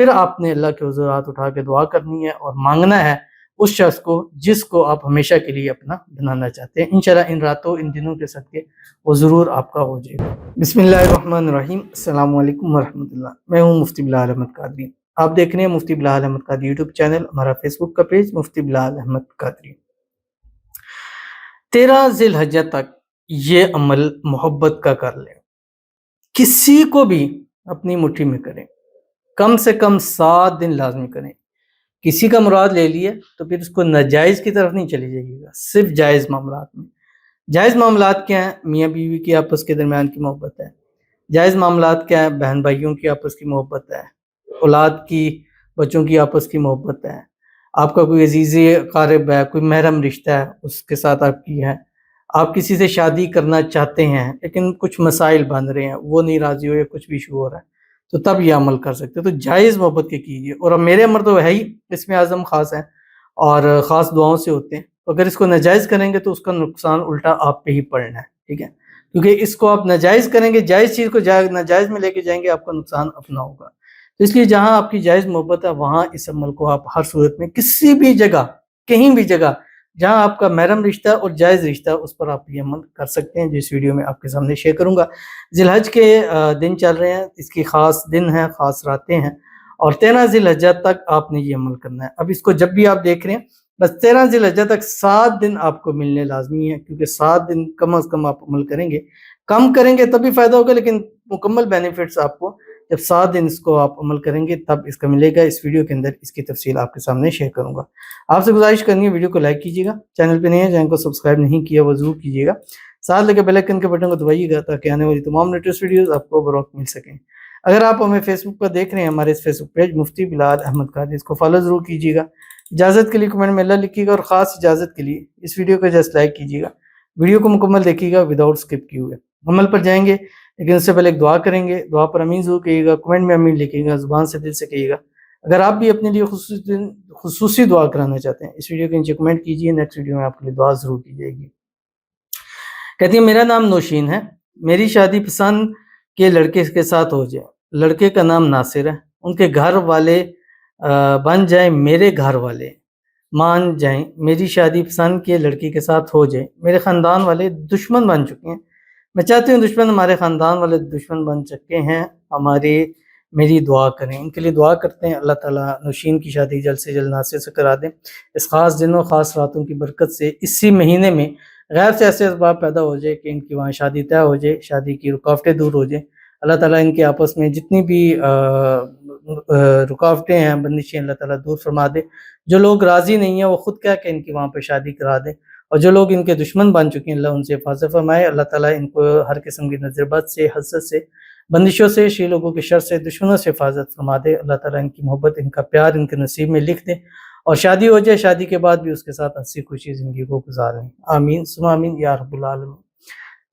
پھر آپ نے اللہ کے حضور ہاتھ اٹھا کے دعا کرنی ہے اور مانگنا ہے اس شخص کو جس کو آپ ہمیشہ کے لیے اپنا بنانا چاہتے ہیں۔ انشاءاللہ ان راتوں ان دنوں کے صدقے وہ ضرور آپ کا ہو جائے گا۔ بسم اللہ الرحمن الرحیم۔ السلام علیکم ورحمۃ اللہ۔ میں ہوں مفتی بلال احمد قادری۔ آپ دیکھ رہے ہیں مفتی بلال احمد قادری یوٹیوب چینل، ہمارا فیس بک کا پیج مفتی بلال احمد قادری۔ 13 ذی الحجہ تک یہ عمل محبت کا کر لیں، کسی کو بھی اپنی مٹھی میں کریں، کم سے کم 7 دن لازمی کریں۔ کسی کا مراد لے لیا تو پھر اس کو ناجائز کی طرف نہیں چلی جائیے گا، صرف جائز معاملات میں۔ جائز معاملات کیا ہیں؟ میاں بیوی کی آپس کے درمیان کی محبت ہے۔ جائز معاملات کیا ہے؟ بہن بھائیوں کی آپس کی محبت ہے، اولاد کی، بچوں کی آپس کی محبت ہے، آپ کا کوئی عزیزی قارب ہے، کوئی محرم رشتہ ہے اس کے ساتھ آپ کی ہے، آپ کسی سے شادی کرنا چاہتے ہیں لیکن کچھ مسائل بن رہے ہیں، وہ نہیں راضی ہو یا کچھ بھی ایشو ہو رہا ہے، تو تب یہ عمل کر سکتے تو جائز محبت کے کیجیے۔ اور اب میرے عمر تو ہے ہی اسم اعظم خاص ہے اور خاص دعاؤں سے ہوتے ہیں، تو اگر اس کو ناجائز کریں گے تو اس کا نقصان الٹا آپ پہ ہی پڑنا ہے، ٹھیک ہے؟ کیونکہ اس کو آپ ناجائز کریں گے، جائز چیز کو ناجائز میں لے کے جائیں گے، آپ کا نقصان اپنا ہوگا۔ تو اس لیے جہاں آپ کی جائز محبت ہے وہاں اس عمل کو آپ ہر صورت میں کسی بھی جگہ، کہیں بھی جگہ جہاں آپ کا محرم رشتہ اور جائز رشتہ اس پر آپ یہ عمل کر سکتے ہیں، جو اس ویڈیو میں آپ کے سامنے شیئر کروں گا۔ ذی الحج کے دن چل رہے ہیں، اس کی خاص دن ہیں، خاص راتیں ہیں، اور 13 ذی الحجہ تک آپ نے یہ عمل کرنا ہے۔ اب اس کو جب بھی آپ دیکھ رہے ہیں بس 13 ذی الحجہ تک 7 دن آپ کو ملنے لازمی ہے، کیونکہ 7 دن کم از کم آپ عمل کریں گے، کم کریں گے تب بھی فائدہ ہوگا، لیکن مکمل بینیفٹس آپ کو جب 7 دن اس کو آپ عمل کریں گے تب اس کا ملے گا۔ اس ویڈیو کے اندر اس کی تفصیل آپ کے سامنے شیئر کروں گا۔ آپ سے گزارش کرنی ہے ویڈیو کو لائک کیجیے گا، چینل پہ نہیں ہے چینل کو سبسکرائب نہیں کیا وہ ضرور کیجیے گا، ساتھ لگے بیل آئیکن کے بٹن کو دبائیے گا تاکہ آنے والی تمام لیٹسٹ ویڈیوز آپ کو بروقت مل سکیں۔ اگر آپ ہمیں فیس بک پر دیکھ رہے ہیں، ہمارے اس فیس بک پیج مفتی بلال احمد قادری، اس کو فالو ضرور کیجیے گا۔ اجازت کے لیے کمنٹ میں اللہ لکھیے گا، اور خاص اجازت کے لیے اس ویڈیو کو جسٹ لائک کیجیے گا، ویڈیو کو مکمل دیکھیے گا وداؤٹ اسکپ کیے ہوئے۔ عمل پر جائیں گے لیکن اس سے پہلے ایک دعا کریں گے، دعا پر امین ضرور کہیے گا، کمنٹ میں امین لکھیے گا، زبان سے دل سے کہیے گا۔ اگر آپ بھی اپنے لیے خصوصی دعا کرانا چاہتے ہیں اس ویڈیو کے نیچے کمنٹ کیجیے، نیکسٹ ویڈیو میں آپ کے لیے دعا ضرور کی جائے گی۔ کہتی ہیں میرا نام نوشین ہے، میری شادی پسند کے لڑکے کے ساتھ ہو جائے، لڑکے کا نام ناصر ہے، ان کے گھر والے بن جائیں میرے گھر والے، مان جائیں میری شادی پسند کے لڑکی کے ساتھ ہو جائے، میرے خاندان والے دشمن بن چکے ہیں، میں چاہتی ہوں دشمن ہمارے خاندان والے دشمن بن چکے ہیں، میری دعا کریں۔ ان کے لیے دعا کرتے ہیں اللہ تعالیٰ نوشین کی شادی جلد سے جلد ناصر سے کرا دیں، اس خاص دنوں خاص راتوں کی برکت سے اسی مہینے میں غیر سے ایسے اسباب پیدا ہو جائے کہ ان کی وہاں شادی طے ہو جائے، شادی کی رکاوٹیں دور ہو جائیں، اللہ تعالیٰ ان کے آپس میں جتنی بھی رکاوٹیں ہیں، بندشیں، اللہ تعالیٰ دور فرما دے۔ جو لوگ راضی نہیں ہیں وہ خود کہہ کہ ان کی وہاں پہ شادی کرا دیں، اور جو لوگ ان کے دشمن بن چکے ہیں اللہ ان سے حفاظت فرمائے، اللہ تعالیٰ ان کو ہر قسم کی نظر بد سے، حسد سے، بندشوں سے، شی لوگوں کے شر سے، دشمنوں سے حفاظت فرما دے، اللہ تعالیٰ ان کی محبت، ان کا پیار ان کے نصیب میں لکھ دے، اور شادی ہو جائے، شادی کے بعد بھی اس کے ساتھ ہنسی خوشی زندگی کو گزاریں، آمین ثم آمین یا رب العالمین۔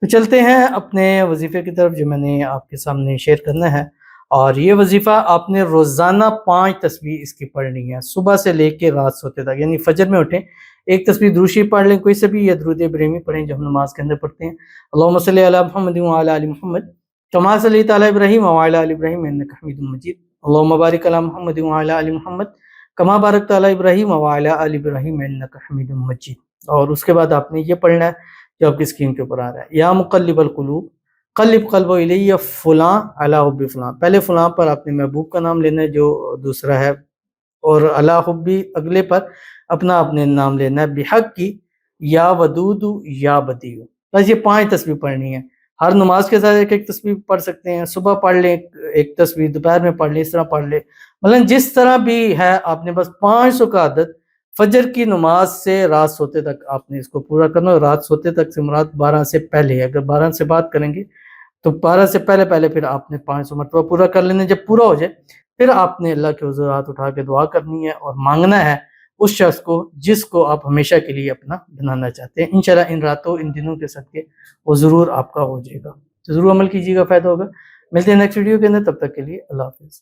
تو چلتے ہیں اپنے وظیفے کی طرف جو میں نے آپ کے سامنے شیئر کرنا ہے، اور یہ وظیفہ آپ نے روزانہ 5 تسبیح اس کی پڑھنی ہے، صبح سے لے کے رات سوتے تک، یعنی فجر میں اٹھیں ایک تسبیح درود شریف پڑھ لیں کوئی سے بھی، یا درود ابراہیمی پڑھیں جو ہم نماز کے اندر پڑھتے ہیں، اللہم صلی علی محمد وعلی آل محمد کما صلیت علی ابراہیم وعلی آل ابراہیم انک حمید مجید، اللہم بارک علی محمد وعلی آل محمد کما بارکت علی ابراہیم وعلی آل ابراہیم انک حمید مجید۔ اور اس کے بعد آپ نے یہ پڑھنا ہے جو آپ کی اسکرین کے اوپر آ رہا ہے، یا مقلب القلوب قلب قلب الی فلاں علی حب فلاں، پہلے فلاں پر آپ نے محبوب کا نام لینا ہے جو دوسرا ہے، اور علی حبی اگلے پر اپنے نام لینا ہے، بحق کی یا ودود یا بدیع، بس یہ 5 تسبیح پڑھنی ہے۔ ہر نماز کے ساتھ ایک ایک تسبیح پڑھ سکتے ہیں، صبح پڑھ لیں ایک تسبیح، دوپہر میں پڑھ لیں، اس طرح پڑھ لیں، مطلب جس طرح بھی ہے آپ نے بس 500 کا عدد فجر کی نماز سے رات سوتے تک آپ نے اس کو پورا کرنا، اور رات سوتے تک سے مراد 12 سے پہلے ہے، اگر 12 سے بعد کریں گے تو 12 سے پہلے پھر آپ نے 500 مرتبہ پورا کر لینا۔ جب پورا ہو جائے پھر آپ نے اللہ کے حضور ہاتھ اٹھا کے دعا کرنی ہے اور مانگنا ہے اس شخص کو جس کو آپ ہمیشہ کے لیے اپنا بنانا چاہتے ہیں۔ انشاءاللہ ان راتوں ان دنوں کے صدقے وہ ضرور آپ کا ہو جائے گا، تو ضرور عمل کیجیے گا، فائدہ ہوگا۔ ملتے ہیں نیکسٹ ویڈیو کے اندر، تب تک کے لیے اللہ حافظ۔